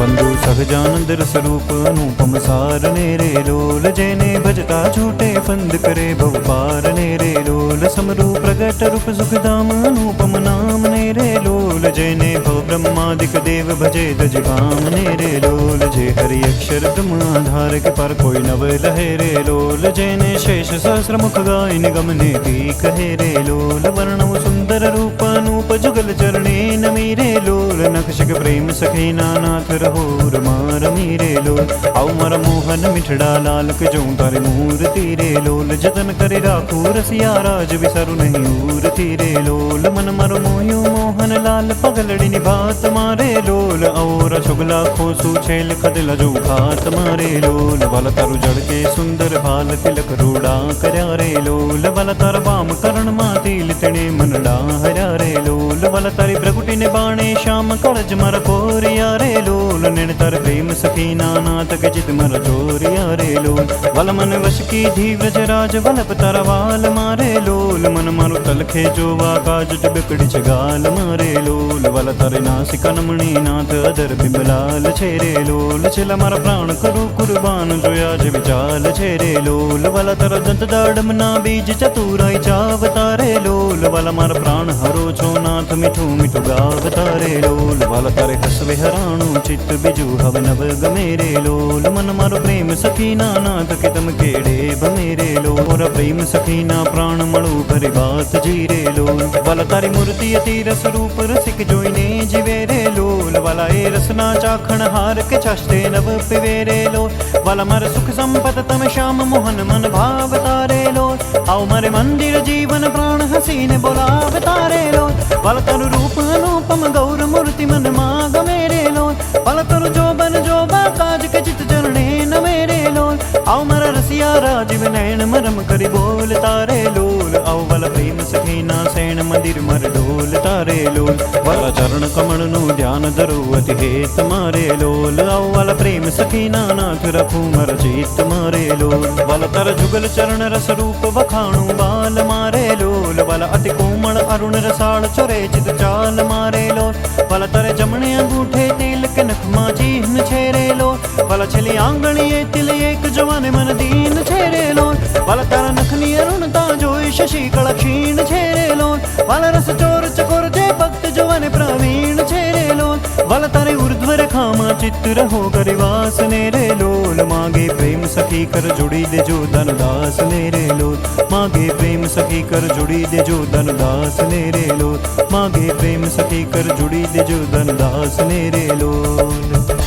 बंधु सहजानंद रस रूप अनुपम सार नेरे लोल जैने भजता झूठे फंद करे भव पार नेरे लोल समरू प्रगट रूप सुख धाम अनुपम नाम नेरे लोल जैने भव ब्रह्मादिक देव भजे दज काम नेरे लोल जय हरि अक्षर ब्रह्म आधार के पर कोई नव लहे रे लोल जैने शेष सहस्र मुख गाय निगम ने ती कहे रे लोल वर्णव सुंदर रूप अनूप जुगल चरणे नमीरे लोल नखशिक प्रेम सखी नाथ रहोर मार मीरे लोल आओ मर मोहन मिठड़ा लाल के जो तारे मूर्ति रे लोल जतन करे राखू रसिया राज विसरु नहीं मूर्ति रे लोल मन मर मोयो मोहन लाल पगलड़ी निभात मारे लोल और शुगला खोसु छेल खदल जो भात मारे लोल बल तरु जड़ के सुंदर भाल तिलक रूड़ा करया रे लोल बल तर बाम करण मातिल तिने मनडा हरा रे लोल बल तारी प्रगुटी ने बाणे श्याम कड़ज मर कोरिया रे लोल निण तर प्रेम सखी नाथ के चित मर चोरिया रे लोल वल मन वश की धी व्रज राज वलप तर वाल मारे लोल मन मारु तलखे जो काज बिकड़ी गाल मारे लोल वल तर नासिका नमणी नाथ अदर बिमलाल छेरे लोल छिल मर प्राण करु कुर्बान जो आज विचाल छेरे लोल वल तर दंत दाड़म ना बीज चतुराई चावतारे लोल वल मर प्राण हरो छो नाथ मिठू मिठू गावतारे लोल वल तर हसवे हराणु चित्त बिजु हव नव गमेरे लोल मन मारो प्रेम सखीना नाथ के तम केड़े बमेरे लोल प्रेम सखीना प्राण मणु भरी बात जीरे लोल वल तारी मूर्ति अति रस रूप रसिक जोइने जीवे रे लोल वला ए रसना चाखण हार के छष्टे नव पिवेरे लोल वल मर सुख संपत तम श्याम मोहन मन भाव तारे लोल आओ मरे मंदिर जीवन प्राण हसीन बोलाव तारे लोल वल तरु रूप अनुपम गौर मूर्ति मन माग मेरे लोल वल तरु जोबा काज के चित चरणे न मेरे लोल आओ मर रसिया राजीव नैन मरम करि बोल तारे लोल आओ वल प्रेम सखीना सैन मंदिर मर डोल तारे लोल वल चरण कमल नु ध्यान धरो अति हेत मारे लोल आओ वल प्रेम सखीना नाथ रखू मर चित मारे लोल वल तर जुगल चरण रस रूप वखाणु बाल मारे लोल वल अति कोमल अरुण रसाल चोरे चित चाल मारे लोल वल तर जमणे अंगूठे तिल के नखमा चिन्ह छेरे लोल वल छली आंगणिये तिल एक जवान मन दीन छेरे लोल वल तर नखनी अरुणता जोई शशि कल क्षीण छेरे लोल वल रस चोर चकोर जय भक्त जवन प्रवीण छेरे लोल वल तारे ऊर्ध्व रेखामा चित्त रहो गरिवास नेरे लोल मागे प्रेम सखी कर जुड़ी दे जो धनदास नेरे लोल मागे प्रेम सखी कर जुड़ी दे जो धनदास नेरे लोल मागे प्रेम सखी कर जुड़ी दे जो धनदास नेरे लोल।